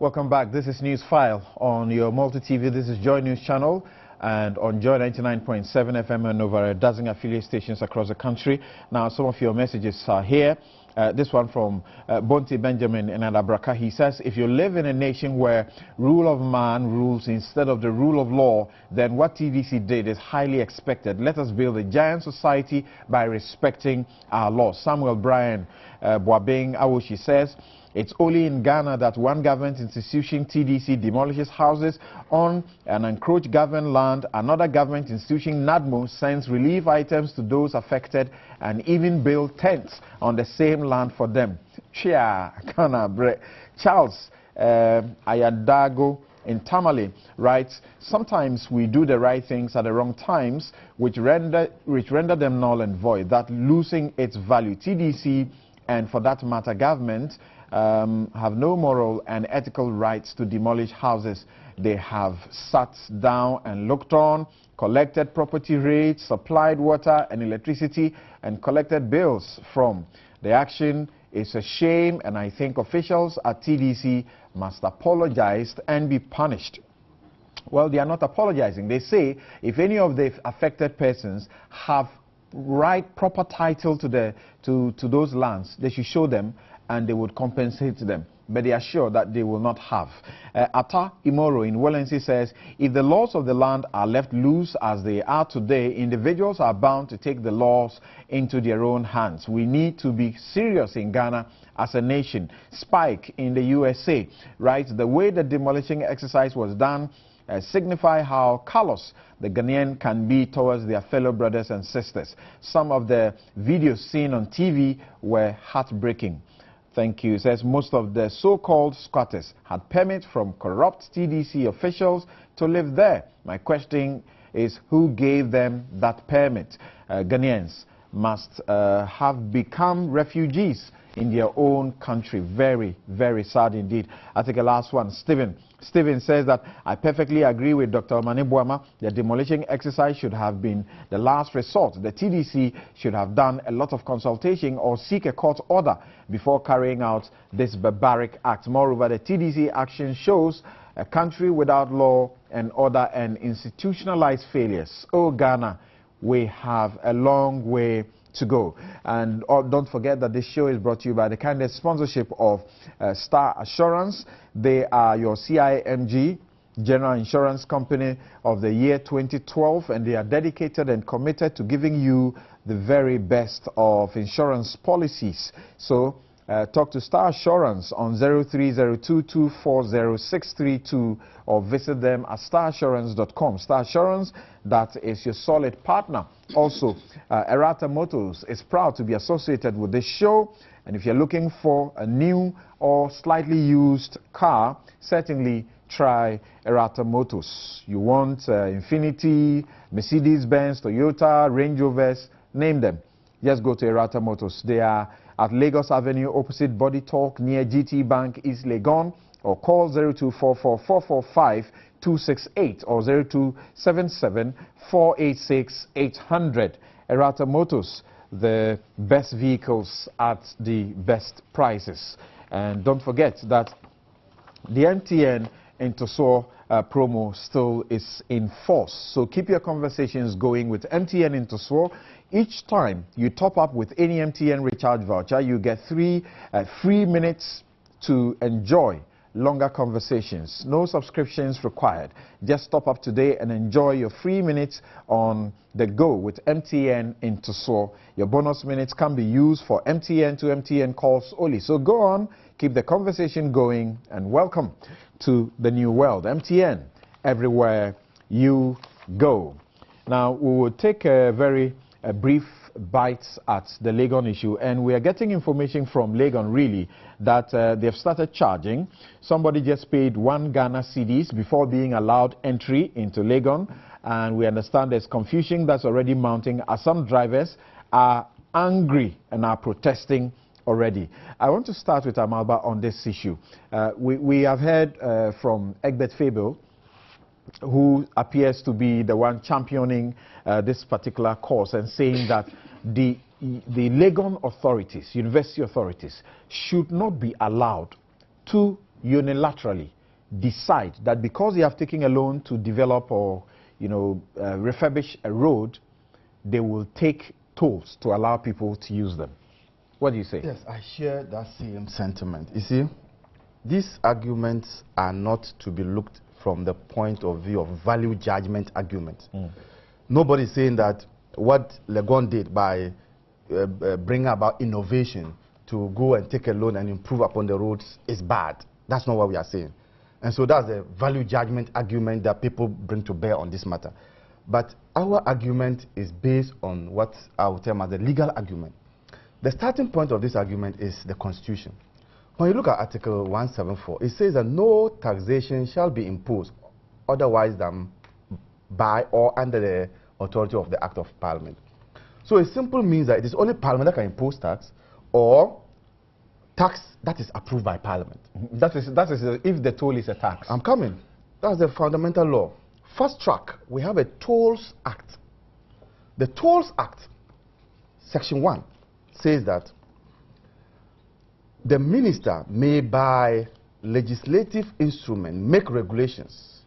Welcome back. This is Newsfile on your multi-TV. This is Joynews channel and on Joy 99.7 FM and over a dozen affiliate stations across the country. Now, some of your messages are here. This one from Bonte Benjamin in Adabraka. He says, if you live in a nation where rule of man rules instead of the rule of law, then what TDC did is highly expected. Let us build a giant society by respecting our laws. Samuel Bryan Boabeng Awoshi says, it's only in Ghana that one government institution, TDC, demolishes houses on an encroached government land. Another government institution, NADMO, sends relief items to those affected and even build tents on the same land for them. Charles Ayadago in Tamale writes, sometimes we do the right things at the wrong times, which render them null and void, that losing its value. TDC, and for that matter government, have no moral and ethical rights to demolish houses. They have sat down and looked on, collected property rates, supplied water and electricity, and collected bills from. The action is a shame, and I think officials at TDC must apologize and be punished. Well, they are not apologizing. They say if any of the affected persons have proper title to those lands, they should show them and they would compensate them. But they are sure that they will not have. Ata Imoro in Wellency says, if the laws of the land are left loose as they are today, individuals are bound to take the laws into their own hands. We need to be serious in Ghana as a nation. Spike in the USA writes, the way the demolition exercise was done signify how callous the Ghanaian can be towards their fellow brothers and sisters. Some of the videos seen on TV were heartbreaking. Thank you. It says most of the so-called squatters had permits from corrupt TDC officials to live there. My question is, who gave them that permit? Ghanaians must have become refugees in their own country. Very, very sad indeed. I think the last one, Stephen says that I perfectly agree with Dr. Omane. The demolition exercise should have been the last resort. The TDC should have done a lot of consultation or seek a court order before carrying out this barbaric act. Moreover, the TDC action shows a country without law and order and institutionalized failures. Oh, Ghana, we have a long way to go. And don't forget that this show is brought to you by the kind sponsorship of Star Assurance. They are your CIMG General Insurance Company of the year 2012, and they are dedicated and committed to giving you the very best of insurance policies. So talk to Star Assurance on 0302240632 or visit them at starassurance.com. Star Assurance, that is your solid partner. Also, Erata Motors is proud to be associated with this show. And if you're looking for a new or slightly used car, certainly try Erata Motors. You want Infiniti, Mercedes-Benz, Toyota, Range Rovers, name them. Just go to Erata Motors. They are at Lagos Avenue opposite Body Talk near GT Bank East Legon, or call 0244-445-268 or 0277-486-800. Erata Motors, the best vehicles at the best prices. And don't forget that the MTN Intosor promo still is in force. So keep your conversations going with MTN Intosor. Each time you top up with any MTN recharge voucher, you get 3 free minutes to enjoy longer conversations. No subscriptions required. Just top up today and enjoy your free minutes on the go with MTN Intosor. Your bonus minutes can be used for MTN to MTN calls only. So go on, keep the conversation going, and welcome to the new world. MTN, everywhere you go. Now, we will take a brief bites at the Legon issue, and we are getting information from Legon really that they've started charging. Somebody just paid 1 Ghana cedis before being allowed entry into Legon, and we understand there's confusion that's already mounting as some drivers are angry and are protesting already. I want to start with Amalba on this issue. We have heard from Egbert Fable, who appears to be the one championing this particular cause and saying that the Legon authorities, university authorities, should not be allowed to unilaterally decide that because they have taken a loan to develop or refurbish a road, they will take tolls to allow people to use them. What do you say? Yes, I share that same sentiment. You see, these arguments are not to be looked from the point of view of value judgment argument. Nobody is saying that what Legon did by bringing about innovation to go and take a loan and improve upon the roads is bad. That's not what we are saying. And so that's the value judgment argument that people bring to bear on this matter. But our argument is based on what I would term as the legal argument. The starting point of this argument is the Constitution. When you look at Article 174, it says that no taxation shall be imposed otherwise than by or under the authority of the Act of Parliament. So it simply means that it is only Parliament that can impose tax or tax that is approved by Parliament. That is if the toll is a tax. I'm coming. That's the fundamental law. First track, we have a Tolls Act. The Tolls Act, Section 1, says that the minister may by legislative instrument make regulations,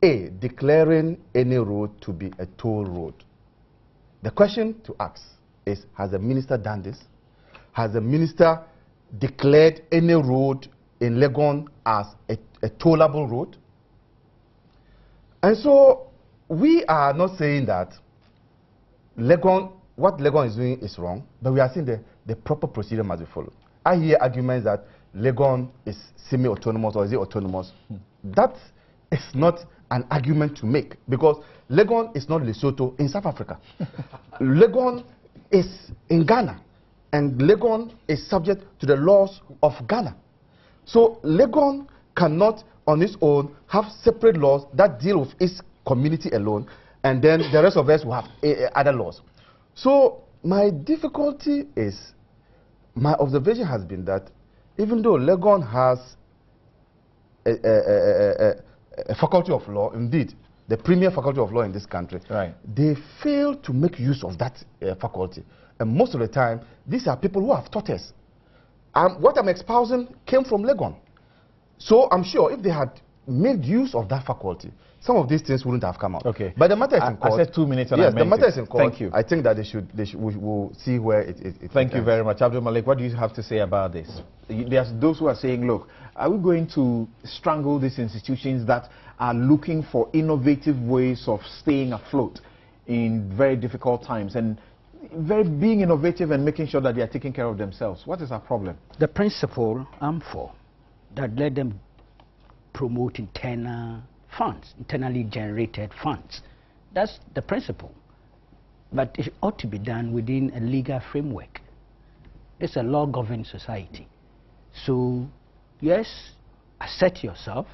A, declaring any road to be a toll road. The question to ask is, has the minister done this? Has the minister declared any road in Legon as a tollable road? And so we are not saying that what Legon is doing is wrong, but we are saying the proper procedure must be followed. I hear arguments that Legon is semi-autonomous or is it autonomous? That is not an argument to make, because Legon is not Lesotho in South Africa. Legon is in Ghana, and Legon is subject to the laws of Ghana. So Legon cannot on its own have separate laws that deal with its community alone, and then the rest of us will have other laws. So my difficulty is, my observation has been that even though Legon has a faculty of law, indeed, the premier faculty of law in this country, right, they fail to make use of that faculty. And most of the time, these are people who have taught us. What I'm espousing came from Legon. So I'm sure if they had made use of that faculty, some of these things wouldn't have come out. Okay. But the matter is in court. I said 2 minutes and yes, I meant the matter is in court. Thank you. I think that we will see where it Thank you very much. Abdul Malik, what do you have to say about this? There's those who are saying, look, are we going to strangle these institutions that are looking for innovative ways of staying afloat in very difficult times and being innovative and making sure that they are taking care of themselves? What is our problem? The principle I'm for, that let them promote internal funds, internally generated funds. That's the principle. But it ought to be done within a legal framework. It's a law-governed society. So, yes, assert yourself,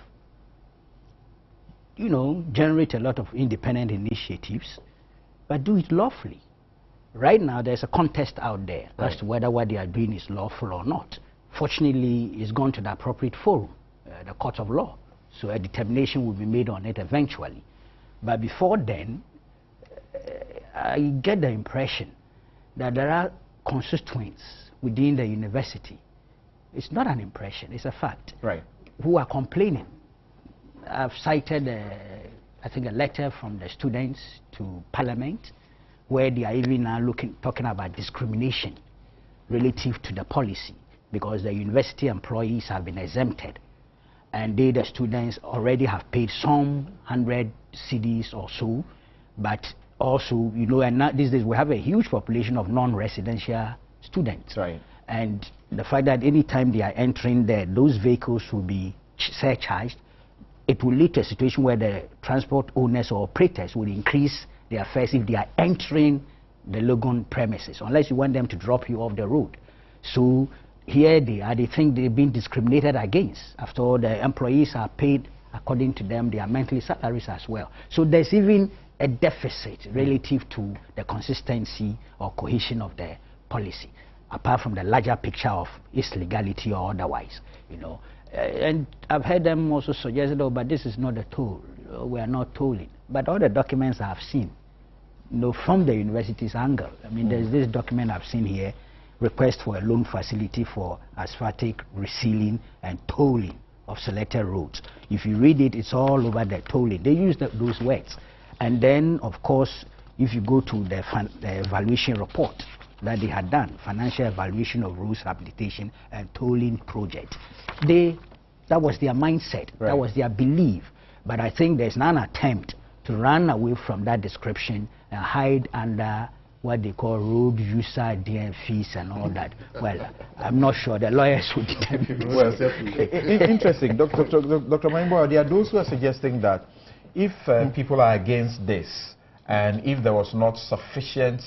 generate a lot of independent initiatives, but do it lawfully. Right now, there's a contest out there as to whether what they are doing is lawful or not. Fortunately, it's gone to the appropriate forum, the court of law. So a determination will be made on it eventually. But before then, I get the impression that there are constituents within the university. It's not an impression, it's a fact. Right. Who are complaining. I've cited, I think, a letter from the students to Parliament, where they are even now talking about discrimination relative to the policy, because the university employees have been exempted, and they, the students, already have paid some 100 cedis or so, but also, and now these days we have a huge population of non-residential students. Right. And the fact that any time they are entering there, those vehicles will be surcharged, it will lead to a situation where the transport owners or operators will increase their fares if they are entering the Legon premises, unless you want them to drop you off the road. So here they are, they think they've been discriminated against. After all, the employees are paid according to them, their monthly salaries as well. So there's even a deficit relative to the consistency or cohesion of the policy, apart from the larger picture of its legality or otherwise, And I've heard them also suggest, oh, but this is not a toll. We are not tolling. But all the documents I've seen, from the university's angle, I mean, there's this document I've seen here, request for a loan facility for asphaltic resealing and tolling of selected roads. If you read it, it's all over the tolling. They use those words. And then, of course, if you go to the evaluation report that they had done, financial evaluation of roads rehabilitation and tolling project, that was their mindset, right. That was their belief. But I think there's an attempt to run away from that description and hide under what they call road user DM fees and all that. Well, I'm not sure. The lawyers would determine. Well, interesting. Dr. Maimbo, there are those who are suggesting that if people are against this, and if there was not sufficient,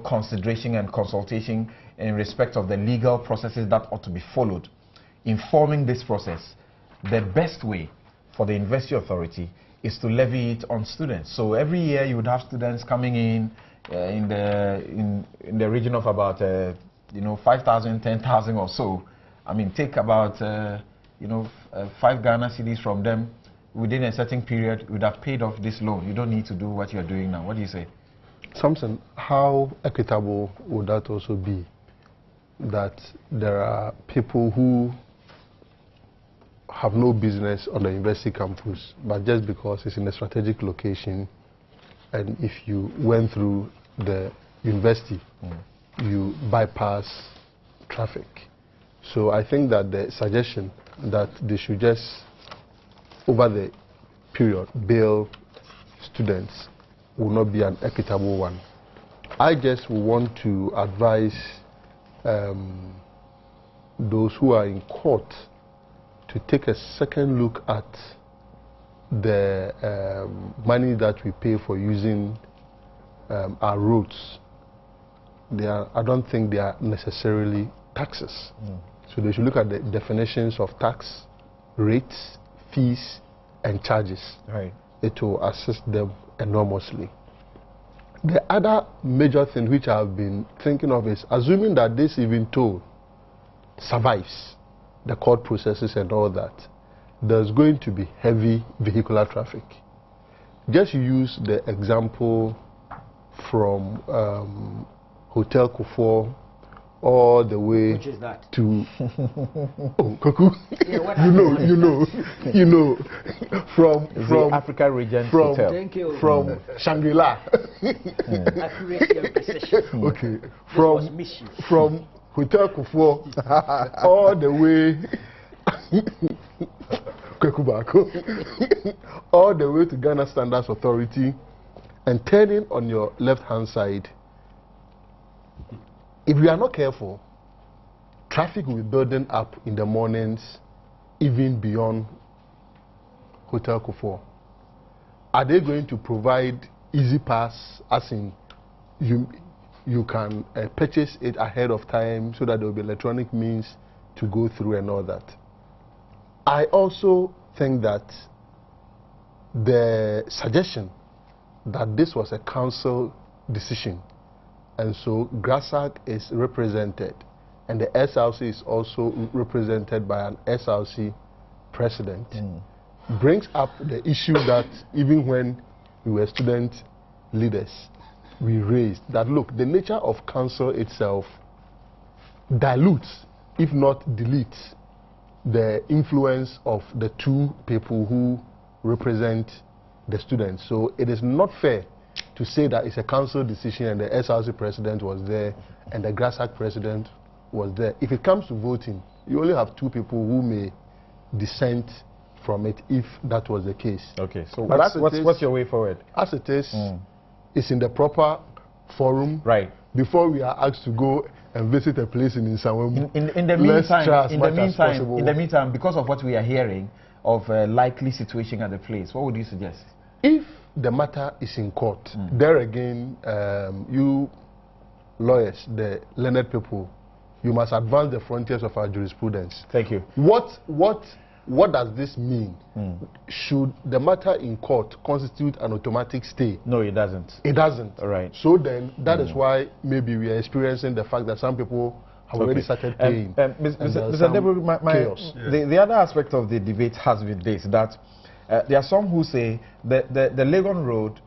consideration and consultation in respect of the legal processes that ought to be followed, informing this process, the best way for the University Authority is to levy it on students. So every year you would have students coming in the region of about 5,000, 10,000 or so. I mean, take about 5 Ghana cedis from them within a certain period. You would have paid off this loan. You don't need to do what you're doing now. What do you say? Samson, how equitable would that also be? That there are people who have no business on the university campus, but just because it's in a strategic location, and if you went through the university, you bypass traffic. So I think that the suggestion that they should just, over the period, bail students will not be an equitable one. I just want to advise those who are in court to take a second look at the money that we pay for using our roads. I don't think they are necessarily taxes. So they should look at the definitions of tax, rates, fees, and charges. Right. It will assist them enormously. The other major thing which I've been thinking of is assuming that this even toll survives the court processes and all that, there's going to be heavy vehicular traffic. Just use the example from Hotel Kufuor all the way Which is that? to oh, Koku, Yeah, you know, from Africa Region from Hotel. Thank you. From Shangri-La. Accuracy and precision. Okay, This was mission. from Hotel Kufuor all the way all the way to Ghana Standards Authority, and turning on your left-hand side. If we are not careful, traffic will be building up in the mornings, even beyond Hotel Kufuor. Are they going to provide easy pass, as in you can purchase it ahead of time so that there will be electronic means to go through and all that? I also think that the suggestion that this was a council decision, and so GRASAC is represented, and the SRC is also represented by an SRC president, brings up the issue that even when we were student leaders, we raised that, look, the nature of council itself dilutes, if not deletes, the influence of the two people who represent the students. So it is not fair to say that it's a council decision and the SRC president was there and the GRASAC president was there. If it comes to voting, you only have two people who may dissent from it if that was the case. Okay, so But what's your way forward? As it is, it's in the proper forum. Right. Before we are asked to go and visit a place in Nsawam. In the meantime, because of what we are hearing of a likely situation at the place, what would you suggest? If the matter is in court, there again, you lawyers, the learned people, you must advance the frontiers of our jurisprudence. Thank you. What does this mean? Should the matter in court constitute an automatic stay? No, it doesn't. It doesn't. All right. So then, that is why maybe we are experiencing the fact that some people have already started paying. Mr. Deborah, the other aspect of the debate has been this, that there are some who say that the Legon road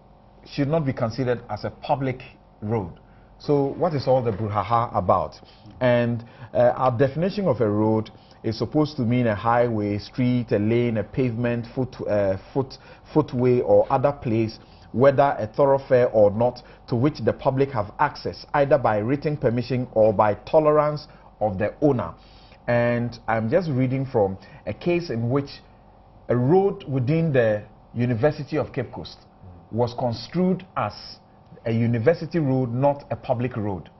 should not be considered as a public road, So what is all the brouhaha about? And our definition of a road is supposed to mean a highway, street, a lane, a pavement, footway, or other place, whether a thoroughfare or not, to which the public have access, either by written permission or by tolerance of the owner. And I'm just reading from a case in which a road within the University of Cape Coast was construed as a university road, not a public road.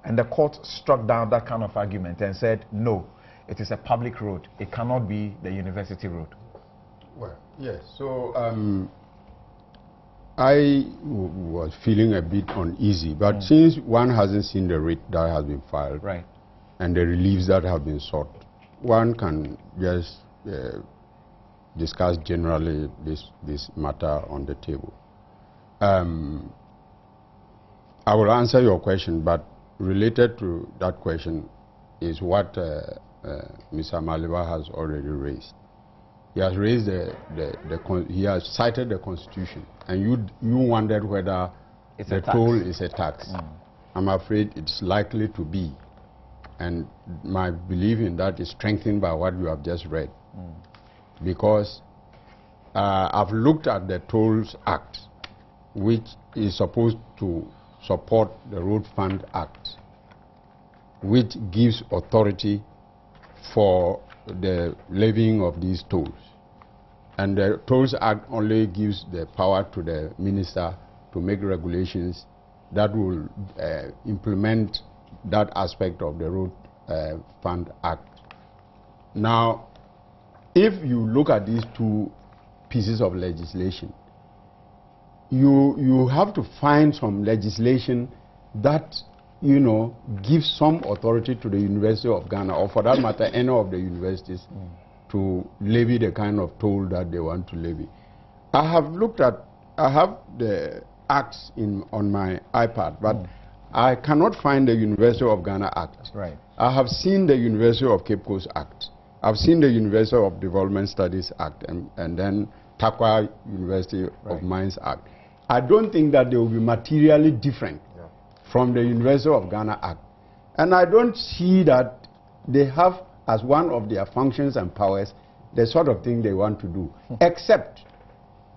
And the court struck down that kind of argument and said, no, it is a public road. It cannot be the university road. Well, yes. So I was feeling a bit uneasy, but since one hasn't seen the writ that has been filed, right, and the reliefs that have been sought, one can just discuss generally this matter on the table. I will answer your question, but related to that question is what Mr. Maliba has already raised. He has raised he has cited the Constitution, and you wondered whether the toll is a tax. I'm afraid it's likely to be, and my belief in that is strengthened by what you have just read, because I've looked at the Tolls Act, which is supposed to support the Road Fund Act, which gives authority for the levying of these tolls. And the Tolls Act only gives the power to the minister to make regulations that will implement that aspect of the Road Fund Act. Now, if you look at these two pieces of legislation, you have to find some legislation that, you know, gives some authority to the University of Ghana, or for that matter, any of the universities, to levy the kind of toll that they want to levy. I have the acts on my iPad, but I cannot find the University of Ghana Act. Right. I have seen the University of Cape Coast Act. I've seen the University of Development Studies Act, and then Takwa University of Mines Act. I don't think that they will be materially different from the University of Ghana Act. And I don't see that they have as one of their functions and powers the sort of thing they want to do, except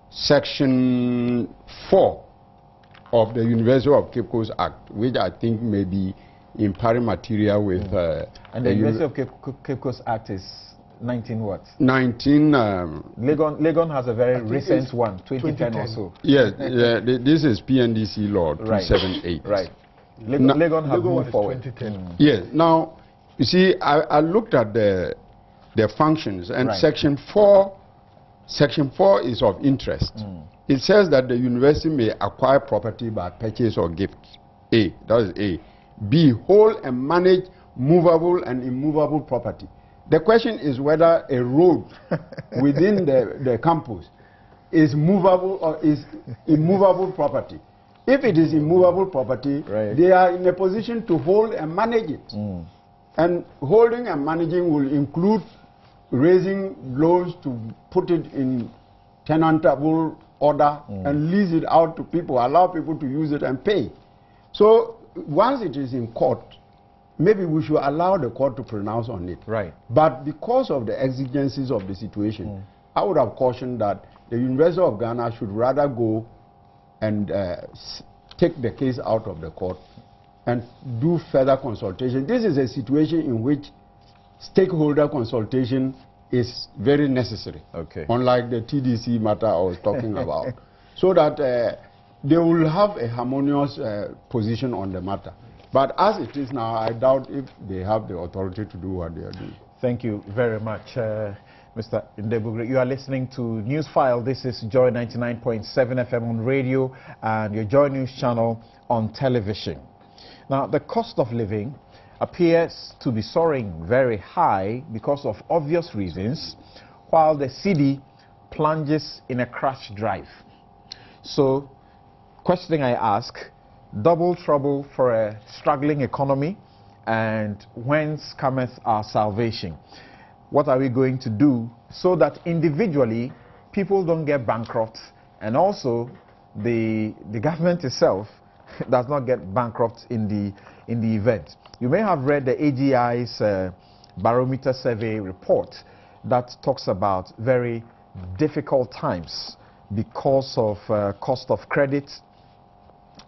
Section 4 of the University of Cape Coast Act, which I think may be in pari materia with... and the University of Cape Coast Act is 19 what? 19... Legon has a very recent one, 2010 or so. Yes, this is PNDC law 278. Right. Legon has moved forward. 2010. Yes. Now, you see, I looked at the functions, and Section 4 is of interest. It says that the university may acquire property by purchase or gift. A, that is A. B, hold and manage movable and immovable property. The question is whether a road within the campus is movable or is immovable property. If it is immovable property, they are in a position to hold and manage it. And holding and managing will include raising loans to put it in tenantable order and lease it out to people, allow people to use it and pay. So once it is in court, maybe we should allow the court to pronounce on it. Right. But because of the exigencies of the situation, I would have cautioned that the University of Ghana should rather go and take the case out of the court and do further consultation. This is a situation in which stakeholder consultation is very necessary, unlike the TDC matter I was talking about, so that they will have a harmonious position on the matter. But as it is now, I doubt if they have the authority to do what they are doing. Thank you very much, Mr. Ndebugre. You are listening to Newsfile. This is Joy 99.7 FM on radio and your Joy News channel on television. Now, the cost of living appears to be soaring very high because of obvious reasons, while the cedi plunges in a crash drive. So, question I ask, double trouble for a struggling economy, and whence cometh our salvation? What are we going to do so that individually people don't get bankrupt, and also the government itself get bankrupt in the event. You may have read the AGI's barometer survey report that talks about very difficult times because of cost of credit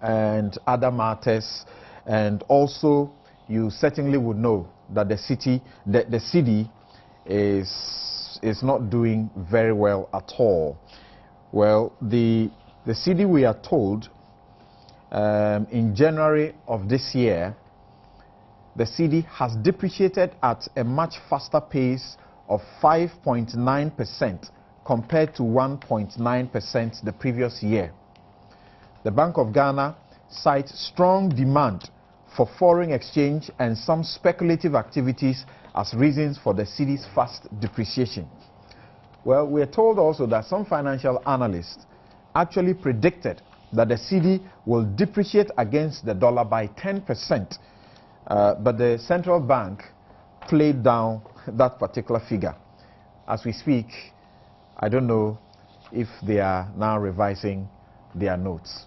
and other matters, and also you certainly would know that the city is not doing very well at all. Well, the city, we are told, in January of this year, the city has depreciated at a much faster pace of 5.9% compared to 1.9% the previous year. The Bank of Ghana cites strong demand for foreign exchange and some speculative activities as reasons for the city's fast depreciation. Well, we are told also that some financial analysts actually predicted that the cedi will depreciate against the dollar by 10%, but the central bank played down that particular figure. As we speak, I don't know if they are now revising their notes.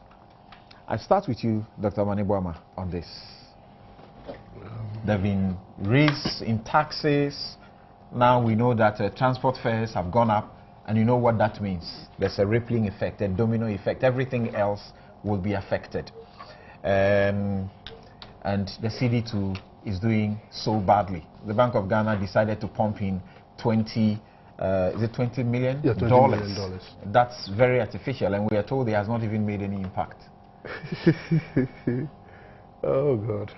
I start with you, Dr. Manibwama, on this. There have been raises in taxes. Now we know that transport fares have gone up, and you know what that means. There's a rippling effect, a domino effect. Everything else will be affected. And the cedi too is doing so badly. The Bank of Ghana decided to pump in 20 million? Yeah, $20 million. That's very artificial, and we are told it has not even made any impact. Oh God.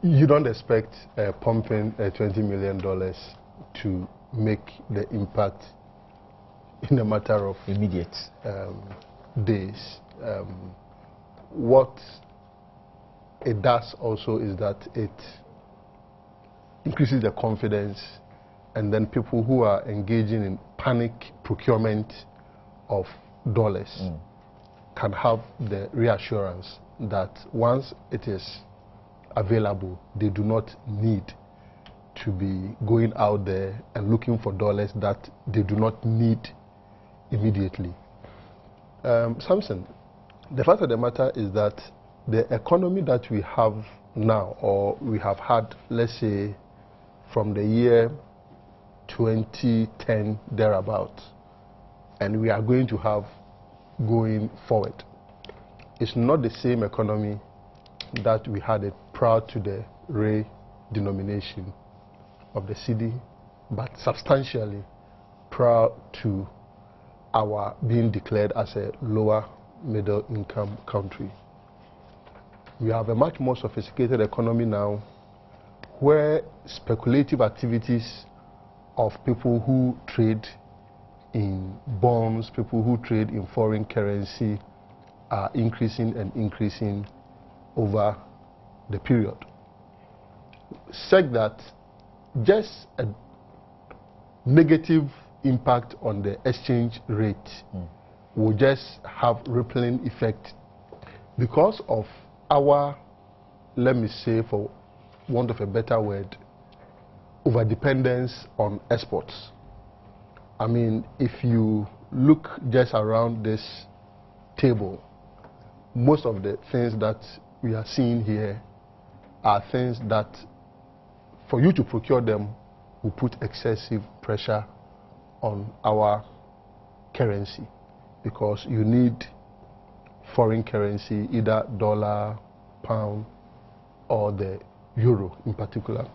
You don't expect pumping $20 million to make the impact in a matter of immediate days. What it does also is that it increases the confidence, and then people who are engaging in panic procurement of dollars can have the reassurance that once it is available, they do not need to be going out there and looking for dollars that they do not need immediately. Samson, the fact of the matter is that the economy that we have now, or we have had, let's say, from the year 2010 thereabout, and we are going to have going forward, it's not the same economy that we had it prior to the re-denomination of the cedi, but substantially prior to our being declared as a lower middle income country. We have a much more sophisticated economy now, where speculative activities of people who trade in bonds, people who trade in foreign currency, are increasing and increasing over the period. Said that just a negative impact on the exchange rate will just have rippling effect because of our, let me say, for want of a better word, overdependence on exports. I mean, if you look just around this table, most of the things that we are seeing here are things that, for you to procure them, will put excessive pressure on our currency, because you need foreign currency, either dollar, pound, or the euro in particular,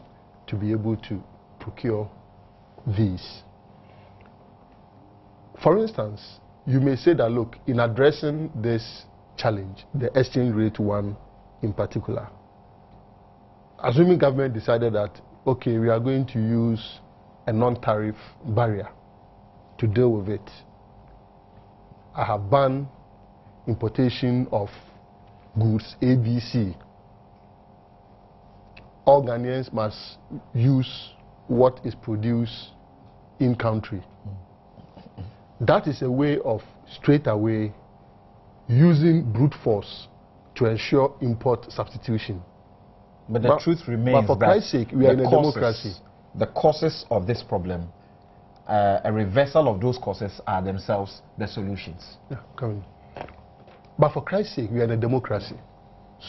to be able to procure these. For instance, you may say that, look, in addressing this challenge, the exchange rate one in particular, assuming government decided that, okay, we are going to use a non-tariff barrier to deal with it. I have banned importation of goods ABC. All Ghanaians must use what is produced in country. That is a way of straight away using brute force to ensure import substitution. But the truth remains but for Christ's sake, we are in a democracy. The causes of this problem, a reversal of those causes are themselves the solutions. Yeah, come But for Christ's sake, we are in a democracy.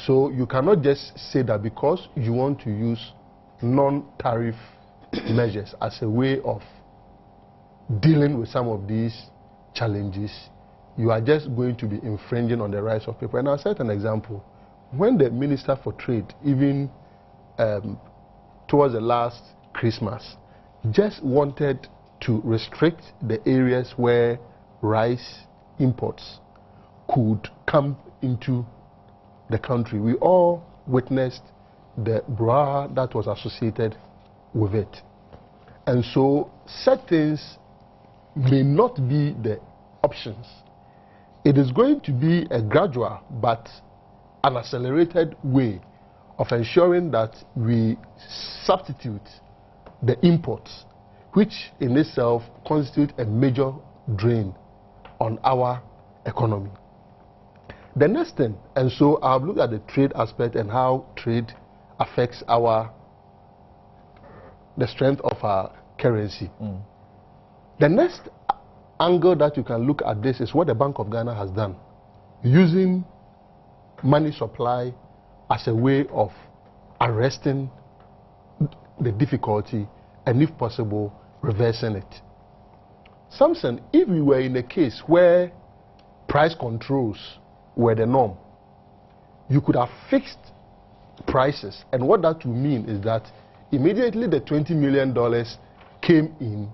So you cannot just say that because you want to use non-tariff measures as a way of dealing with some of these challenges, you are just going to be infringing on the rights of people. And I'll set an example. When the Minister for Trade, even towards the last Christmas, just wanted to restrict the areas where rice imports could come into the country, we all witnessed the brouhaha that was associated with it. And so such things may not be the options. It is going to be a gradual but an accelerated way of ensuring that we substitute the imports, which in itself constitute a major drain on our economy. The next thing, and so I've looked at the trade aspect and how trade affects the strength of our currency. The next angle that you can look at this is what the Bank of Ghana has done, using money supply as a way of arresting the difficulty and, if possible, reversing it. Samson, if we were in a case where price controls were the norm, you could have fixed prices, and what that would mean is that immediately the $20 million came in,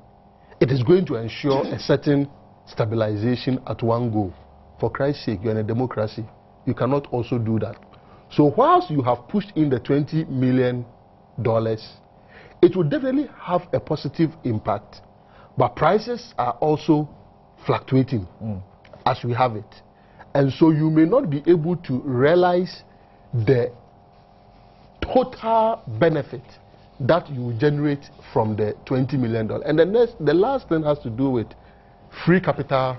it is going to ensure a certain stabilization at one go. For Christ's sake, you're in a democracy. You cannot also do that. So whilst you have pushed in the $20 million, it will definitely have a positive impact, but prices are also fluctuating as we have it. And so you may not be able to realize the total benefit that you generate from the $20 million. And the last thing has to do with free capital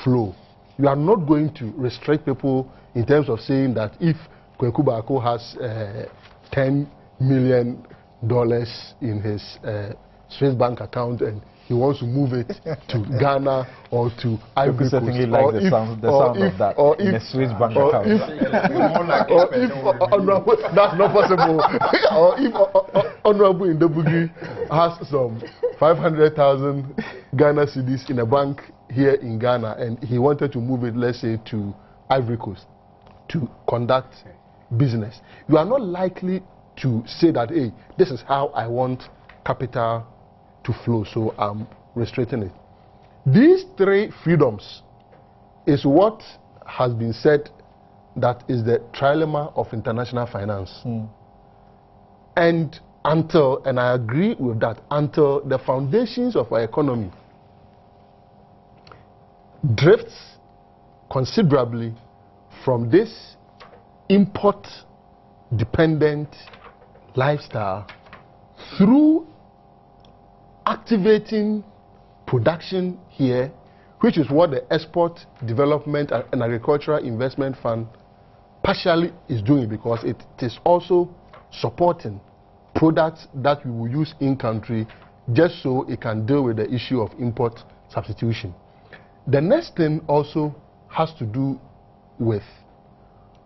flow. You are not going to restrict people in terms of saying that if Kweku Bako has $10 million in his Swiss bank account and he wants to move it to Ghana or to Ivory Coast. Certainly like the sound of that in a Swiss bank account. That's not possible. Or if Honorable Indebugri has some 500,000 Ghana cedis in a bank here in Ghana and he wanted to move it, let's say, to Ivory Coast to conduct business, you are not likely to say that, hey, this is how I want capital to flow, so I'm restricting it. These three freedoms is what has been said that is the trilemma of international finance. And I agree with that, until the foundations of our economy drifts considerably from this import-dependent lifestyle through activating production here, which is what the Export Development and Agricultural Investment Fund partially is doing, because it is also supporting products that we will use in country just so it can deal with the issue of import substitution. The next thing also has to do with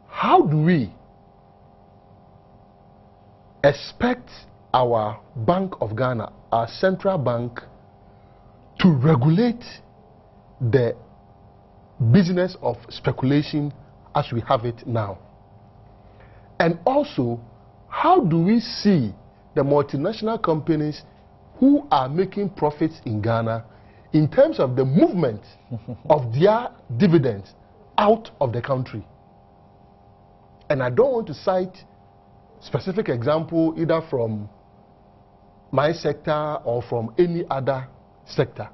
how do we expect our Bank of Ghana, our central bank, to regulate the business of speculation as we have it now? And also, how do we see the multinational companies who are making profits in Ghana in terms of the movement of their dividends out of the country? And I don't want to cite specific example either from my sector or from any other sector,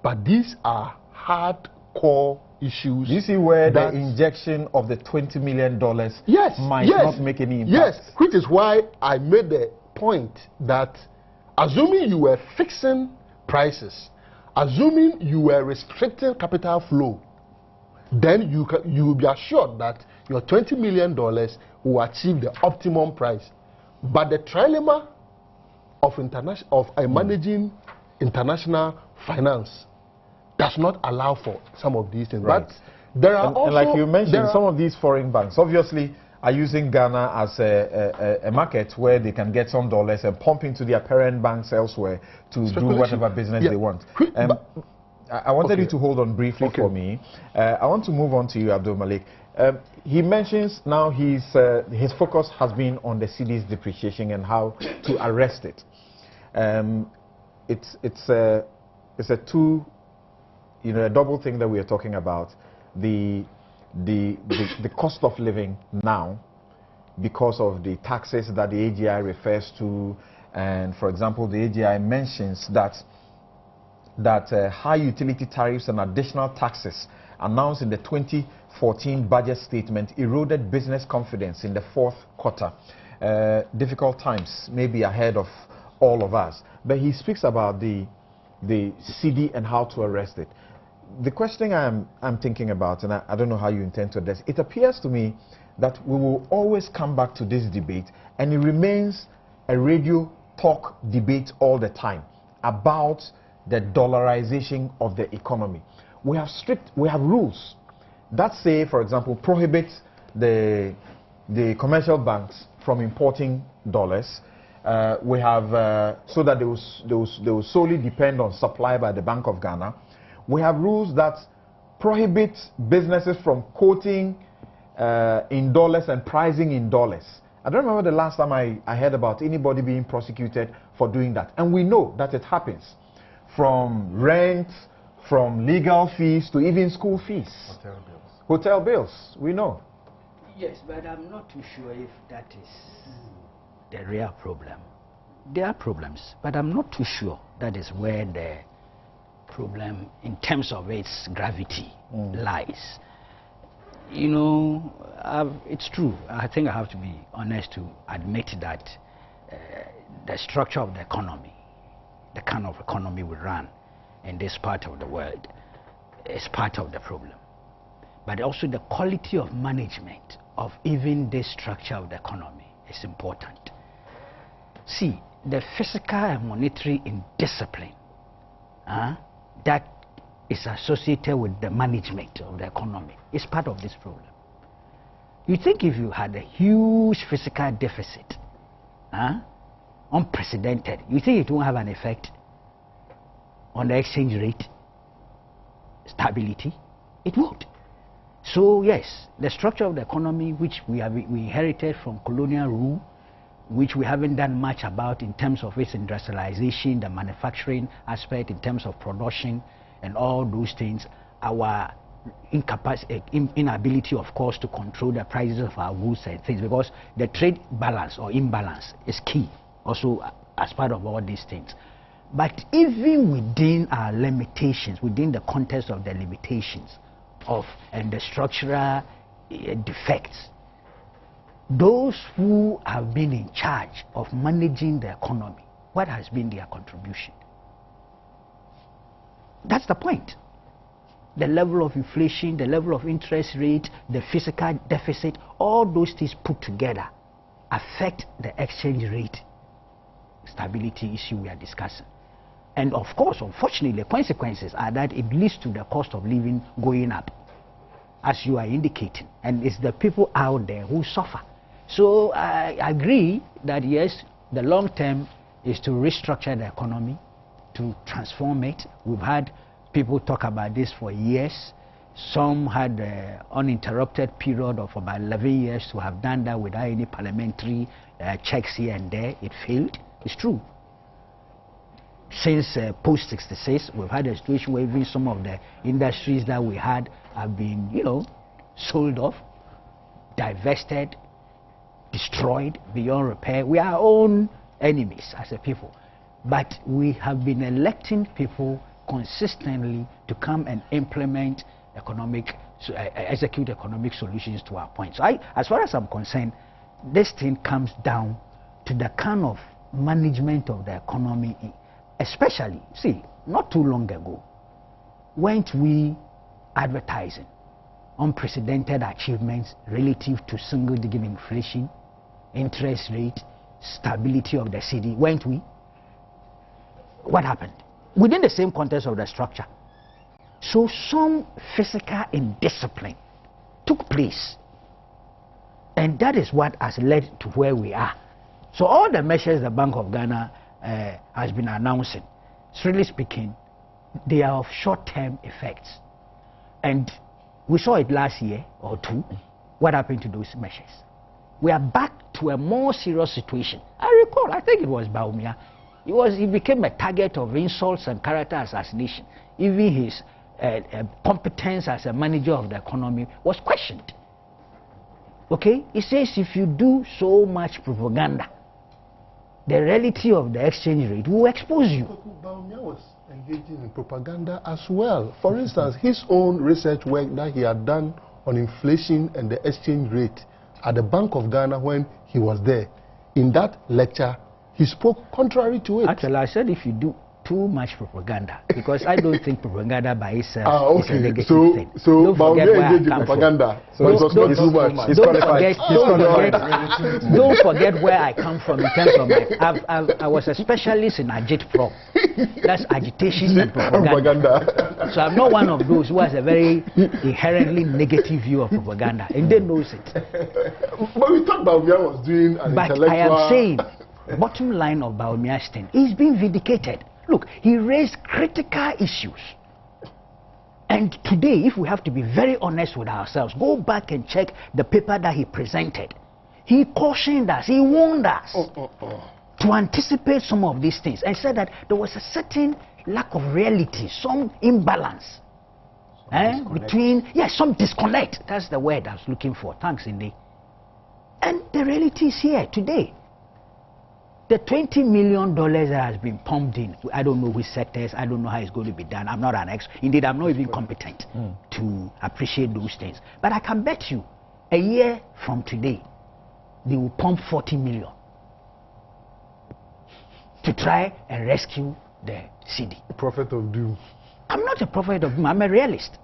but these are hardcore issues. Do you see where the injection of the $20 million might not make any impact? Yes, which is why I made the point that assuming you were fixing prices, assuming you were restricting capital flow, then you will be assured that your $20 million will achieve the optimum price. But the trilemma of managing international finance does not allow for some of these things. Right. But There are And also, like you mentioned, there are- some of these foreign banks obviously are using Ghana as a market where they can get some dollars and pump into their parent banks elsewhere to do Speculation. whatever business Yeah. they want. But- I wanted Okay. you to hold on briefly Okay. for me. I want to move on to you, Abdul Malik. He mentions now his focus has been on the cedi's depreciation and how to arrest it. It's a double thing that we are talking about. The cost of living now, because of the taxes that the AGI refers to, and for example, the AGI mentions that high utility tariffs and additional taxes announced in the 2014 budget statement eroded business confidence in the fourth quarter. Difficult times may be ahead of all of us, but he speaks about the cedi and how to arrest it. The question I'm thinking about, and I don't know how you intend to address it, appears to me that we will always come back to this debate, and it remains a radio talk debate all the time about the dollarization of the economy. We have rules that say, for example, prohibit the commercial banks from importing dollars. We have so that they will solely depend on supply by the Bank of Ghana. We have rules that prohibit businesses from quoting in dollars and pricing in dollars. I don't remember the last time I heard about anybody being prosecuted for doing that. And we know that it happens. From rent, from legal fees to even school fees. Hotel bills, we know. Yes, but I'm not too sure if that is the real problem. There are problems, but I'm not too sure that is where the problem in terms of its gravity lies. You know, it's true. I think I have to be honest to admit that the structure of the economy, the kind of economy we run in this part of the world, is part of the problem. But also the quality of management of even this structure of the economy is important. See, the physical and monetary indiscipline that is associated with the management of the economy is part of this problem. You think if you had a huge physical deficit, unprecedented, you think it won't have an effect on the exchange rate stability? It would. So yes, the structure of the economy which we inherited from colonial rule, which we haven't done much about in terms of its industrialization, the manufacturing aspect, in terms of production and all those things, our inability, of course, to control the prices of our goods and things, because the trade balance or imbalance is key also as part of all these things. But even within our limitations, within the context of the limitations of and the structural defects, those who have been in charge of managing the economy, what has been their contribution? That's the point. The level of inflation, the level of interest rate, the fiscal deficit, all those things put together affect the exchange rate stability issue we are discussing. And of course, unfortunately, the consequences are that it leads to the cost of living going up, as you are indicating. And it's the people out there who suffer. So I agree that yes, the long term is to restructure the economy, to transform it. We've had people talk about this for years. Some had an uninterrupted period of about 11 years to have done that without any parliamentary checks here and there. It failed. It's true. Since post-66, we've had a situation where even some of the industries that we had have been, sold off, divested, destroyed beyond repair. We are our own enemies as a people. But we have been electing people consistently to come and implement execute economic solutions to our point. So as far as I'm concerned, this thing comes down to the kind of management of the economy, especially, see, not too long ago, weren't we advertising unprecedented achievements relative to single-digit inflation, interest rate, stability of the cedi, weren't we? What happened? Within the same context of the structure. So some physical indiscipline took place. And that is what has led to where we are. So all the measures the Bank of Ghana has been announcing, strictly speaking, they are of short-term effects. And we saw it last year or two. What happened to those measures? We are back to a more serious situation. I recall, I think it was Baumia. He became a target of insults and character assassination. Even his competence as a manager of the economy was questioned. Okay? He says if you do so much propaganda, the reality of the exchange rate will expose you. Baumia was engaging in propaganda as well. For instance, his own research work that he had done on inflation and the exchange rate at the Bank of Ghana when he was there, in that lecture, he spoke contrary to it. Actually, I said if you do too much propaganda, because I don't think propaganda by itself is a negative thing. So Baumia engaged in propaganda, so it was not too much. Don't forget where I come from in terms of my... I was a specialist in agitprop. That's agitation and propaganda. So I'm not one of those who has a very inherently negative view of propaganda, and they knows it. But we thought Baumia was doing an intellectual... But I am saying, bottom line of Baumia's thing, he's being vindicated. Look, he raised critical issues. And today, if we have to be very honest with ourselves, go back and check the paper that he presented. He cautioned us, he warned us to anticipate some of these things and said that there was a certain lack of reality, some imbalance between, some disconnect. That's the word I was looking for. Thanks, Indy. And the reality is here today. The $20 million that has been pumped in, I don't know which sectors, I don't know how it's going to be done. I'm not an expert. Indeed, I'm not even competent to appreciate those things. But I can bet you, a year from today, they will pump 40 million to try and rescue the city. A prophet of doom. I'm not a prophet of doom, I'm a realist.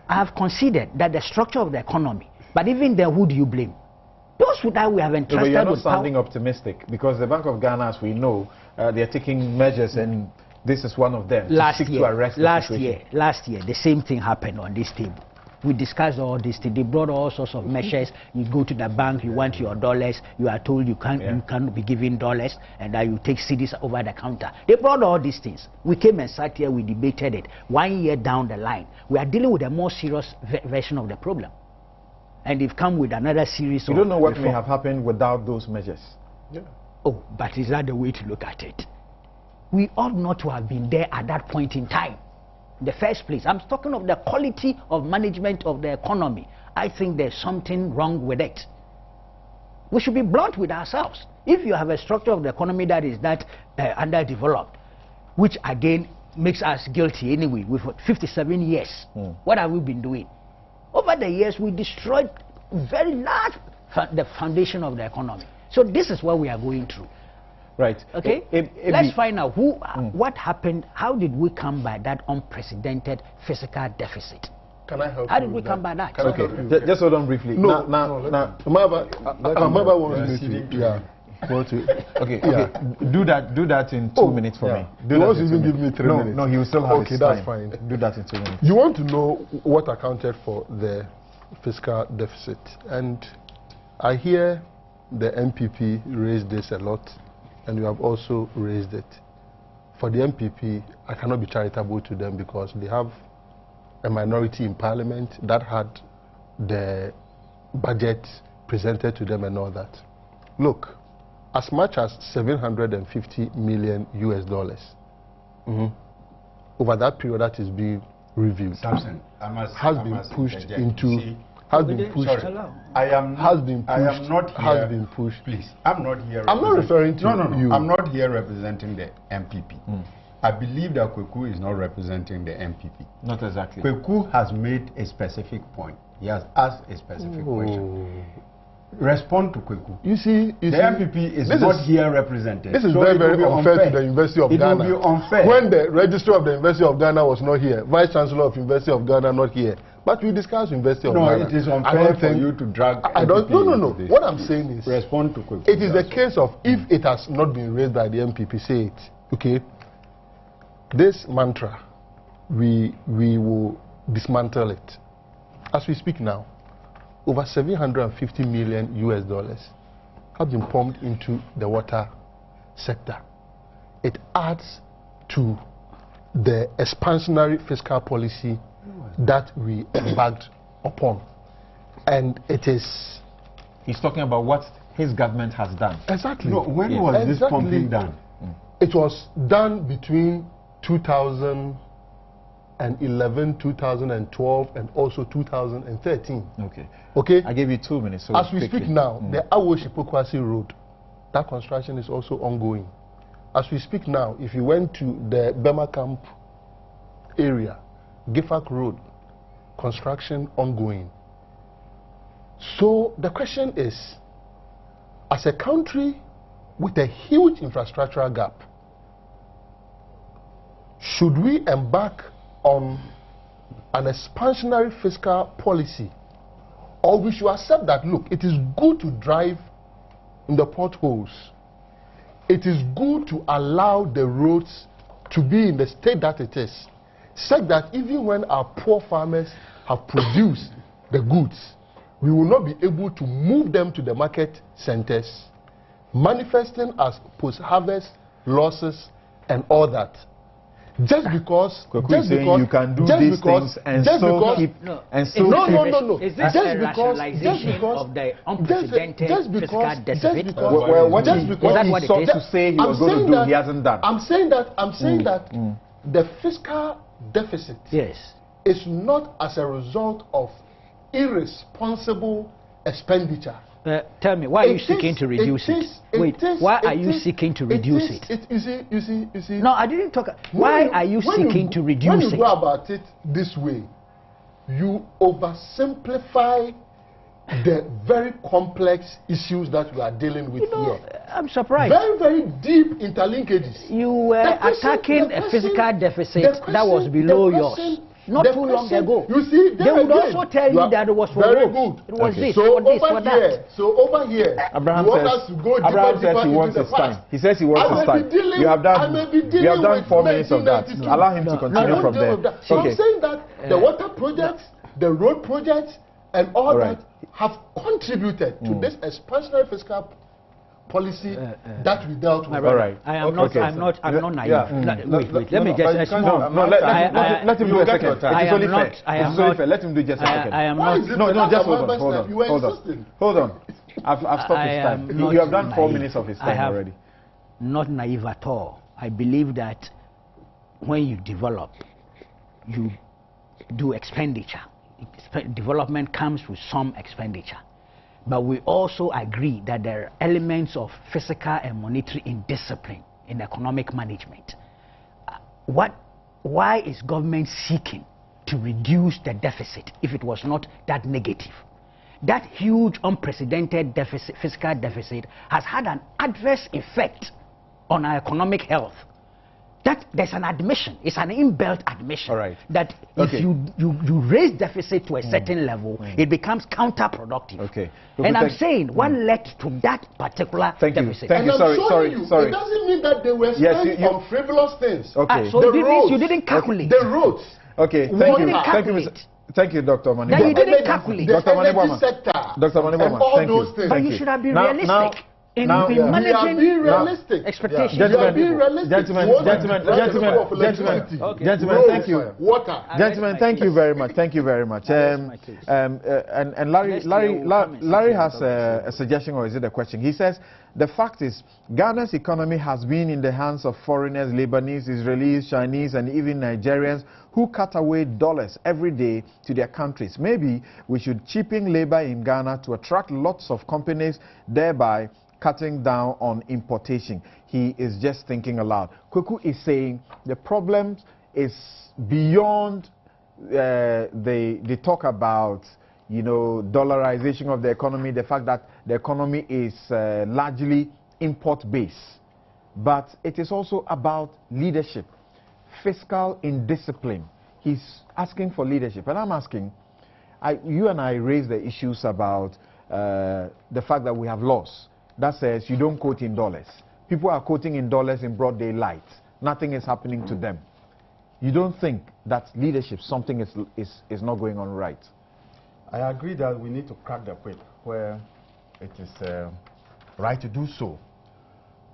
I have considered that the structure of the economy, but even then, who do you blame? Those who that we have entrusted but you're not with sounding optimistic, because the Bank of Ghana, as we know, they're taking measures, and this is one of them. Last year, the same thing happened on this table. We discussed all this thing. They brought all sorts of measures. You go to the bank, you want your dollars, you are told you can't be given dollars, and that you take cedis over the counter. They brought all these things. We came and sat here, we debated it. 1 year down the line, we are dealing with a more serious version of the problem. And they've come with another series of... You don't know what may have happened without those measures. Yeah. Oh, but is that the way to look at it? We ought not to have been there at that point in time. In the first place, I'm talking of the quality of management of the economy. I think there's something wrong with it. We should be blunt with ourselves. If you have a structure of the economy that is that underdeveloped, which again makes us guilty anyway, with 57 years, what have we been doing? Over the years, we destroyed very large the foundation of the economy. So this is what we are going through. Right. Okay. Let's find out what happened. How did we come by that unprecedented fiscal deficit? Can I help? How did we come by that? Okay. Just hold on briefly. No. Maba wants me to. Yeah. Okay. Do that in 2 minutes for me. You won't even give me 3 minutes. No, he will still have his time. That's fine. Do that in 2 minutes. You want to know what accounted for the fiscal deficit, and I hear the MPP raised this a lot, and you have also raised it. For the MPP, I cannot be charitable to them because they have a minority in parliament that had the budget presented to them and all that. Look, as much as $750 million over that period that is being reviewed has been pushed into I am not here. I'm not referring to you. I'm not here representing the MPP. I believe that Kweku is not representing the MPP. Not exactly. Kweku has made a specific point. He has asked a specific question. Respond to Kweku. You see, the MPP is not here represented. This is very, very unfair to the University of Ghana. It will be unfair. When the registrar of the University of Ghana was not here, Vice Chancellor of University of Ghana not here, but we discussed University of Ghana. No, it is unfair for you to drag. No. What I'm saying is, respond to Kweku. It is the case of if it has not been raised by the MPP, say it. Okay. This mantra, we will dismantle it. As we speak now, over $750 million have been pumped into the water sector. It adds to the expansionary fiscal policy that we embarked upon. And it is... He's talking about what his government has done. Exactly. No, when was this pumping done? It was done between 2011, 2012, and also 2013. Okay. Okay? I gave you 2 minutes. So as we speak now, the Awoshi-Pokwasi Road, that construction is also ongoing. As we speak now, if you went to the Bema Camp area, Gifak Road, construction ongoing. So the question is, as a country with a huge infrastructural gap, should we embark on an expansionary fiscal policy, or we should accept that, look, it is good to drive in the potholes. It is good to allow the roads to be in the state that it is, such that even when our poor farmers have produced the goods, we will not be able to move them to the market centers, manifesting as post-harvest losses and all that. Just because, you can do these things and still keep and still no. Is this a rationalization of the unprecedented fiscal deficit? Well, what he sought to say he was going to do, he hasn't done. I'm saying that the fiscal deficit is not as a result of irresponsible expenditure. Tell me, why are you seeking to reduce it? Wait, why are you seeking to reduce it? You see. No, I didn't talk. Why are you seeking to reduce it? When you go about it this way, you oversimplify the very complex issues that we are dealing with here. I'm surprised. Very, very deep interlinkages. You were attacking a fiscal deficit that was below yours. Not too long ago. You see, they would also tell you that it was for very roads. good. It was this, so for this, over for here, that. So over here, Abraham you want says, us to go deeper, Abraham says deeper he wants into his the time. past. He says he wants his time. You have done 4 minutes of that. Allow him to continue from there. So I'm saying that the water projects, the road projects, and all that have contributed to this expansionary fiscal policy that we dealt with. All right. I'm not naive. Wait. Let me just let him do a second. It is only fair. It's only fair. Let him do just a second. I am not. No, just hold on. I've stopped his time. You have done 4 minutes of his time already. Not naive at all. I believe that when you develop, you do expenditure. Development comes with some expenditure. But we also agree that there are elements of fiscal and monetary indiscipline in economic management. Why is government seeking to reduce the deficit if it was not that negative? That huge, unprecedented fiscal deficit has had an adverse effect on our economic health. That there's an admission, it's an inbuilt admission that if you raise deficit to a certain level, it becomes counterproductive. Okay. And I'm saying what led to that particular deficit. Thank you. Sorry. It doesn't mean that they were spent on frivolous things. Okay. So it means you didn't calculate. The roads. Okay. Thank you, Dr. Manibwama. That you didn't calculate. Dr. Manibwama. Dr. Manibwama. Thank you. But you should have been realistic. In managing expectations. Gentlemen, thank you. Water. Gentlemen, thank you very much. Thank you very much. And Larry has a suggestion, or is it a question? He says, the fact is, Ghana's economy has been in the hands of foreigners, Lebanese, Israelis, Chinese, and even Nigerians who cut away dollars every day to their countries. Maybe we should cheapen labor in Ghana to attract lots of companies, thereby cutting down on importation. He is just thinking aloud. Kweku is saying the problem is beyond the talk about, dollarization of the economy, the fact that the economy is largely import-based. But it is also about leadership, fiscal indiscipline. He's asking for leadership. And I'm asking, you and I raised the issues about the fact that we have laws that says you don't quote in dollars. People are quoting in dollars in broad daylight. Nothing is happening to them. you don't think that leadership, something is not going on right? I agree that we need to crack the whip where it is right to do so.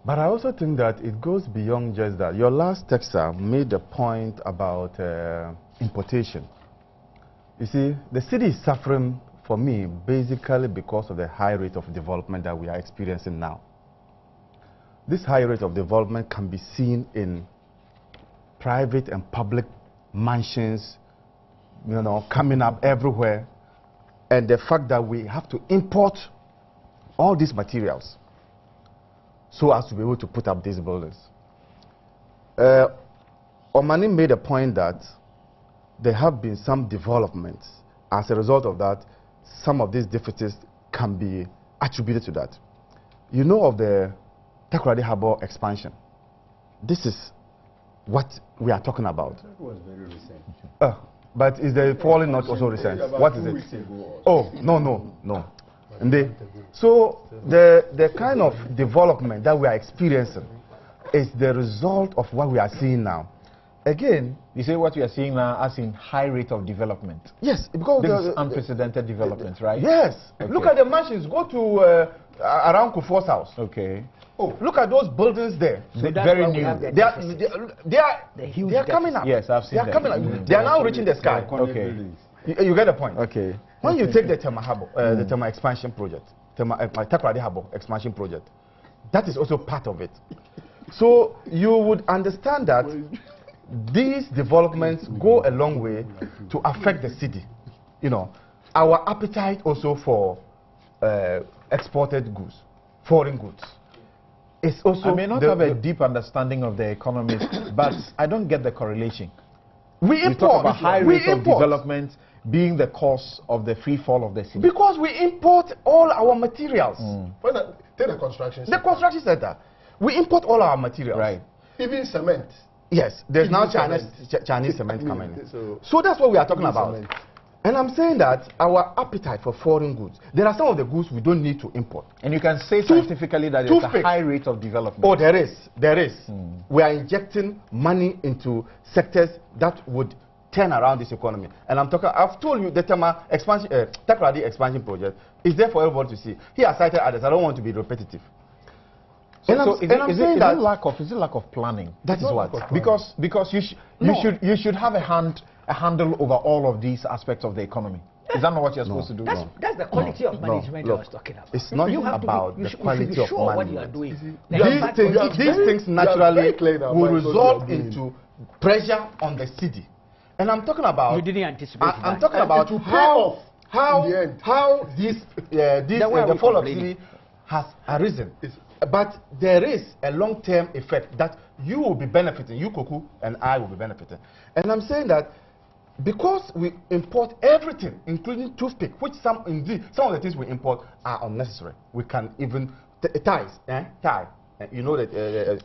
But I also think that it goes beyond just that. Your last texter made the point about importation. You see, the city is suffering, for me, basically because of the high rate of development that we are experiencing now. This high rate of development can be seen in private and public mansions, you know, coming up everywhere. And the fact that we have to import all these materials so as to be able to put up these buildings. Omani made a point that there have been some developments. As a result of that, some of these deficits can be attributed to that. You know of the Takoradi Harbour expansion. This is what we are talking about. That was very recent. But is the falling not also recent? What is it? Oh, no. So the kind of development that we are experiencing is the result of what we are seeing now. Again, you say what we are seeing now as in high rate of development. Yes, because this is unprecedented development, right? Yes. Okay. Look at the mansions. Go to around Kufuor's house. Okay. Oh, look at those buildings there. So very new. They are coming up. Yes, I've seen them. They are coming up. They are now reaching the sky. Okay. You get the point. Okay. When you take the Turmoil Harbour, the Turmoil expansion project, Takoradi Harbour expansion project, that is also part of it. So you would understand that these developments go a long way to affect the city. You know, our appetite also for exported goods, foreign goods. It's also I may not have a deep understanding of the economy, but I don't get the correlation. We talk import. about high rate of development being the cause of the free fall of the city. Because we import all our materials. Take the construction sector. The construction sector. We import all our materials. Right. Even cement. Yes, there's now Chinese Chinese cement coming in. So that's what we are talking about. cement. And I'm saying that our appetite for foreign goods, there are some of the goods we don't need to import. And you can say scientifically that it's a high rate of development. Oh, there is. We are injecting money into sectors that would turn around this economy. And I've told you the Takoradi expansion project is there for everybody to see. Here I cited others. I don't want to be repetitive. Is it lack of planning? That is what? Because you should have a handle over all of these aspects of the economy. Is that not what you're supposed to do? That's the quality of management I was talking about. It's not about the quality of management. What you are doing. These things naturally will result into pressure on the city. And I'm talking about. You didn't anticipate. I'm talking about how the fall of city has arisen. But there is a long-term effect that you will be benefiting, you Koku and I will be benefiting. And I'm saying that because we import everything, including toothpick, which some of the things we import are unnecessary. We can even tie. You know that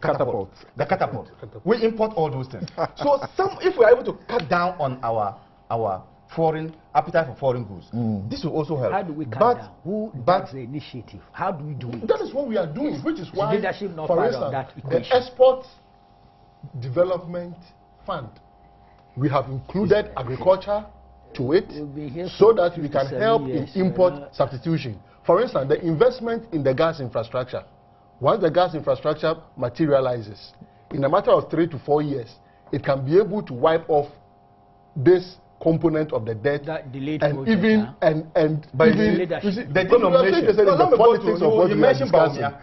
catapult. The catapult. We import all those things. So if we are able to cut down on our foreign appetite for foreign goods, this will also help. How do we cut down? Who does the initiative? How do we do it? That is what we are doing, which is why, leadership not for part instance, of that the equation. Export Development Fund, we have included agriculture to it so that we can help in import substitution. For instance, the investment in the gas infrastructure. Once the gas infrastructure materializes, in a matter of 3 to 4 years, it can be able to wipe off this component of the debt and even the denomination. You mentioned Baumia.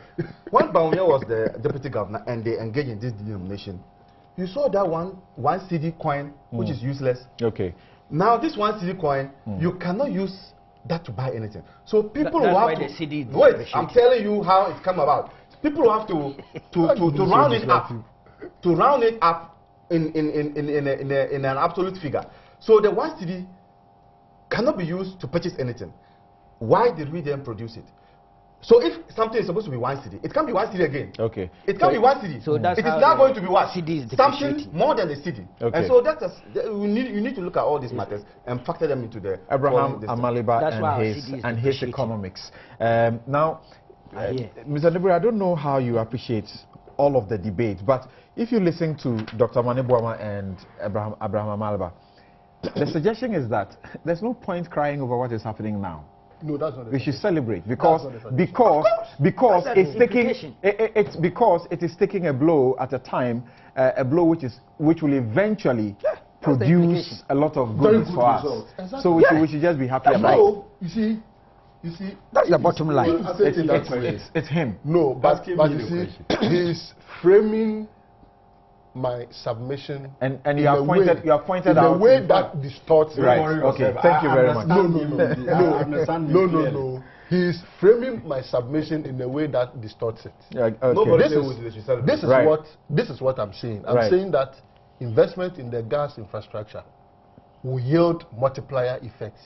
When Baumia was the deputy governor and they engaged in this denomination, you saw that one CD coin which is useless. Okay. Now this one CD coin, you cannot use that to buy anything. So people will have to wait. I'm telling you how it come about. People will have to round it up, in an absolute figure. So the 1 cedi cannot be used to purchase anything. Why did we then produce it? So if something is supposed to be 1 cedi, it can't be 1 cedi again. Okay. It can't be 1 cedi. So that's it is now going to be what? Something more than the cedi. Okay. And so you need to look at all these matters and factor them into the Abraham Amaliba and his economics. Now, Mr. Nebri, I don't know how you appreciate all of the debate, but if you listen to Dr. Mani Buama and Abraham Amalba, the suggestion is that there's no point crying over what is happening now. No, that's not. We should celebrate because it's taking because it is taking a blow at a time, a blow which will eventually produce a lot of goodness for us. Exactly. So we should just be happy about it. You see, that's the bottom line. It's him. No, but you see, he's framing my submission, and you have pointed in out a way that distorts. Right. Okay. Thank you very much. No. He's framing my submission in a way that distorts it. Yeah, okay. This is what I'm saying. I'm saying that investment in the gas infrastructure will yield multiplier effects.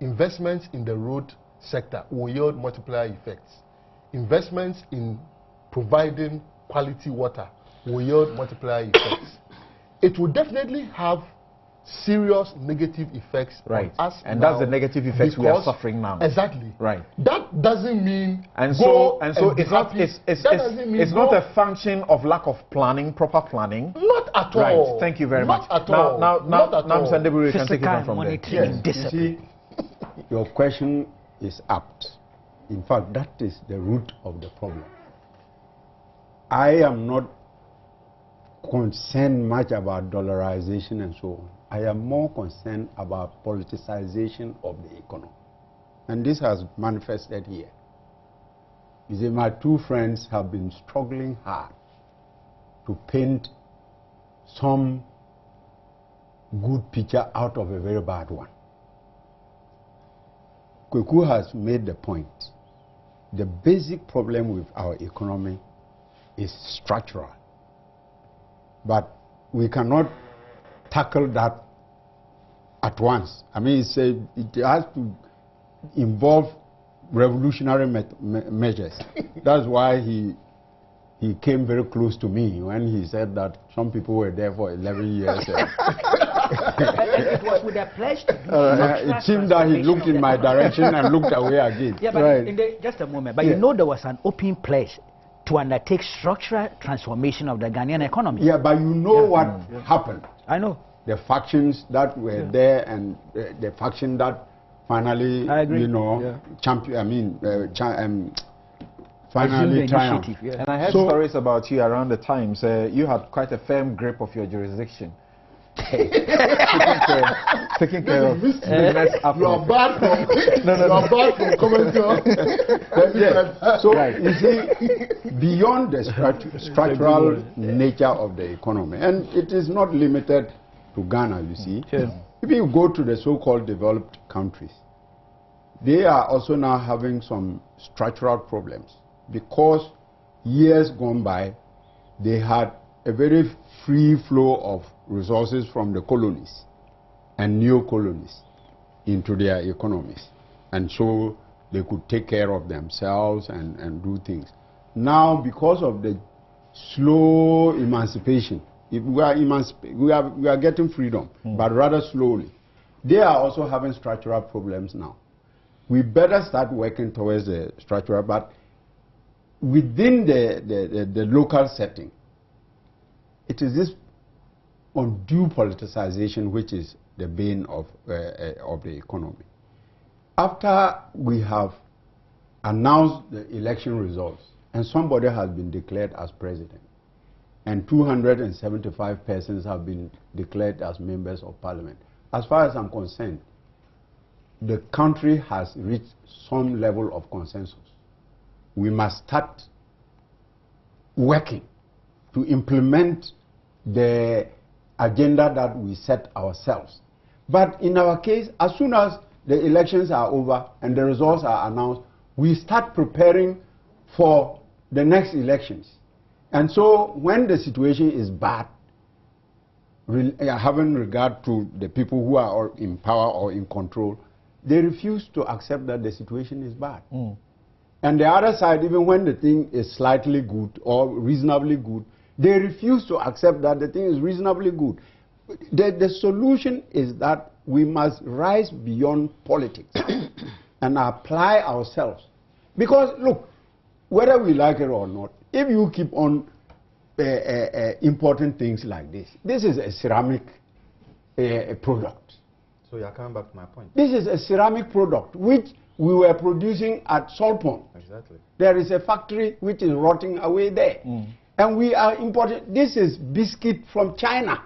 Investments in the road sector will yield multiplier effects. Investments in providing quality water will yield multiplier effects. It will definitely have serious negative effects on us. And that's the negative effects we are suffering now. Exactly. Right. That doesn't mean it's not a function of lack of planning, proper planning. Not at all. Right. Thank you very much. Not at all. Now, Mr. Ndebiri, can take it on from there. Monitoring discipline. You see, your question is apt. In fact, that is the root of the problem. I am not concerned much about dollarization and so on. I am more concerned about politicization of the economy. And this has manifested here. You see, my two friends have been struggling hard to paint some good picture out of a very bad one. Kweku has made the point. The basic problem with our economy is structural. But we cannot tackle that at once. I mean, it has to involve revolutionary measures. That's why he came very close to me when he said that some people were there for 11 years. It was with a pledge to do it seemed that he looked in my direction and looked away again. Yeah, but just a moment. But you know there was an open pledge to undertake structural transformation of the Ghanaian economy. Yeah, but you know what happened. I know. The factions that were there and the faction that finally, you know, finally triumphed. And I heard stories about you around the times. You had quite a firm grip of your jurisdiction. taking care of business. You are bad from commenting. So you see, beyond the structural nature of the economy, and it is not limited to Ghana, you see. If you go to the so-called developed countries, they are also now having some structural problems because years gone by, they had a very free flow of resources from the colonies and neo-colonies into their economies. And so they could take care of themselves and do things. Now, because of the slow emancipation, we are getting freedom, but rather slowly. They are also having structural problems now. We better start working towards the structural, but within the local setting, it is this undue politicization which is the bane of the economy. After we have announced the election results and somebody has been declared as president and 275 persons have been declared as members of parliament, as far as I'm concerned, the country has reached some level of consensus. We must start working to implement the agenda that we set ourselves. But in our case, as soon as the elections are over and the results are announced, we start preparing for the next elections. And so when the situation is bad, having regard to the people who are in power or in control, they refuse to accept that the situation is bad. And the other side, even when the thing is slightly good or reasonably good, they refuse to accept that the thing is reasonably good. The solution is that we must rise beyond politics and apply ourselves. Because, look, whether we like it or not, if you keep on importing things like this. This is a ceramic product. So you are coming back to my point. This is a ceramic product which we were producing at Saltpond. Exactly. There is a factory which is rotting away there. And we are importing. This is biscuit from China.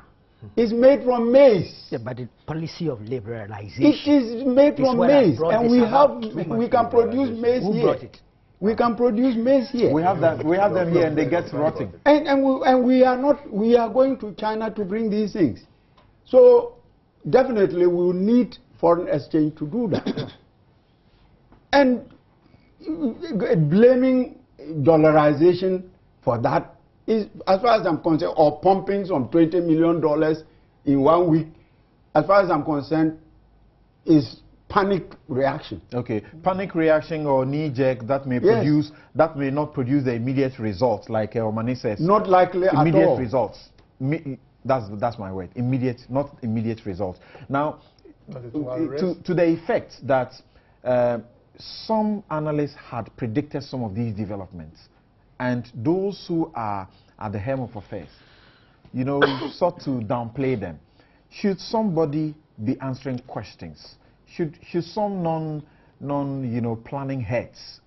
It's made from maize. Yeah, but the policy of liberalization. It is made from maize, and we can produce maize Who here. brought it? We can produce maize here. We have that. We have them here, and they get rotting. And we are not. We are going to China to bring these things. So definitely we will need foreign exchange to do that. And blaming dollarization for that is, as far as I'm concerned, or pumping some $20 million in 1 week, as far as I'm concerned, is panic reaction. Okay, panic reaction or knee jerk that may produce, that may not produce the immediate results, like Omani says. Not likely at all. Immediate results. That's my word. Immediate, not immediate results. Now, to the effect that some analysts had predicted some of these developments, and those who are at the helm of affairs, you know, sought to downplay them. Should somebody be answering questions? Should some non planning heads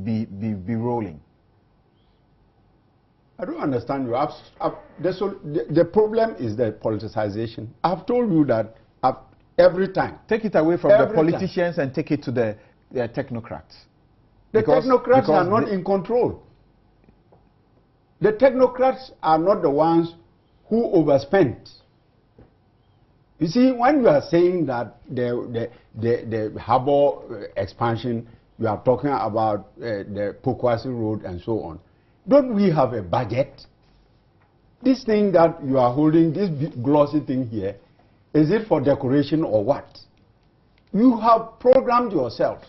be rolling? I don't understand you. The problem is the politicization. I've told you that every time. Take it away from the politicians and take it to the technocrats. The technocrats are not in control. The technocrats are not the ones who overspend. You see, when you are saying that the harbour expansion, you are talking about the Pokwasi Road and so on. Don't we have a budget? This thing that you are holding, this glossy thing here, is it for decoration or what? You have programmed yourself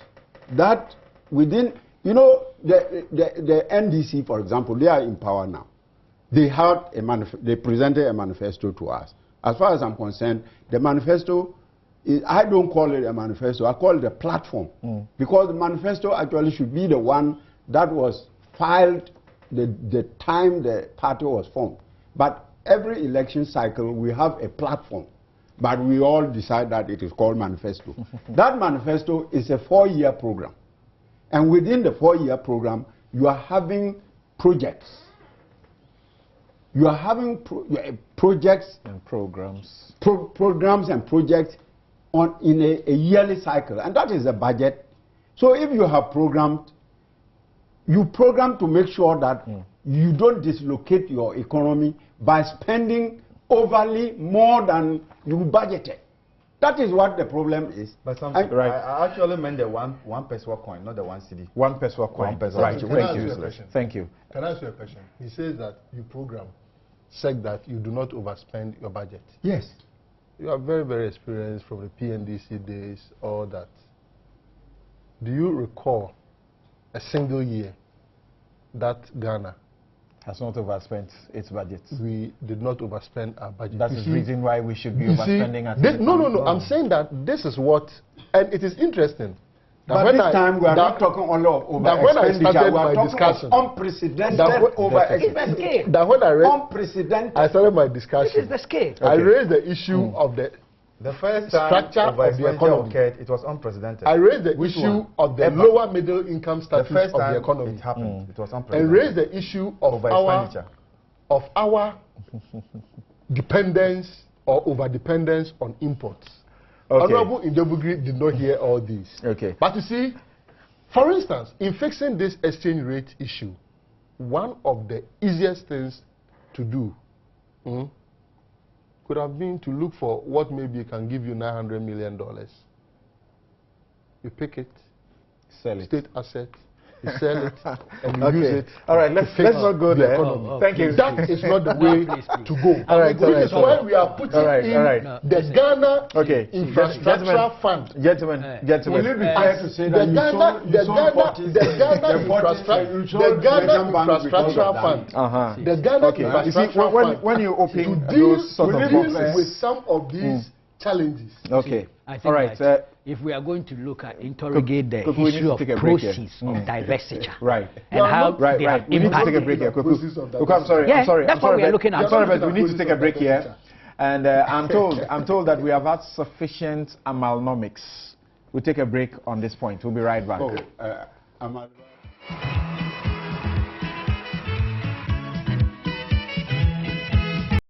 that within, you know, the NDC, for example, they are in power now. They presented a manifesto to us. As far as I'm concerned, the manifesto I don't call it a manifesto, I call it a platform. Because the manifesto actually should be the one that was filed the time the party was formed. But every election cycle we have a platform. But we all decide that it is called manifesto. That manifesto is a 4-year program. And within the 4-year program, you are having projects. You are having projects and programs. Programs and projects in a yearly cycle. And that is a budget. So if you have programmed, you program to make sure that you don't dislocate your economy by spending overly more than you budgeted. That is what the problem is. But I actually meant the one peso coin, not the 1 cedi. 1 peso coin. Right. Thank you. Can I ask you a question? He says that you program, said that you do not overspend your budget. Yes. You are very, very experienced from the PNDC days, all that. Do you recall a single year that Ghana has not overspent its budget? We did not overspend our budget. That is the reason why we should be overspending at No. I'm saying that this is what, and it is interesting. But this time we are not talking only of over-expenditure, we are talking of unprecedented over-expenditure. That when I read, unprecedented. I started my discussion. This is the scale. I raised the issue of the first time structure of the economy. Occurred, it was unprecedented. I raised the issue of the lower middle income status of the economy. It happened. It was unprecedented. And raised the issue of our dependence or over-dependence on imports. Honorable Indebugri did not hear all these. Okay. But you see, for instance, in fixing this exchange rate issue, one of the easiest things to do could have been to look for what maybe can give you $900 million. You pick it, sell it, state asset, you sell it, and you use it. All right, let's not go there. Thank you. That is not the way to go. All right, which is why we are putting in the Ghana Infrastructure Fund. Gentlemen. Will it be fair to say that the Ghana Infrastructure Fund, when you open to deal those sort of boxes with some of these challenges. Okay. I think all right. if we are going to look at interrogate the we need issue to of take a break here. process of divestiture, Right. and how Right, they right. have We need to take a impacted. break here. Process of I'm sorry. Yeah, I'm sorry. that's I'm sorry, what we are but- looking at. I'm sorry, but we need to Process take a of break here. divestiture. And I'm told that we have had sufficient amalnomics. We'll take a break on this point. We'll be right back. Amaliba.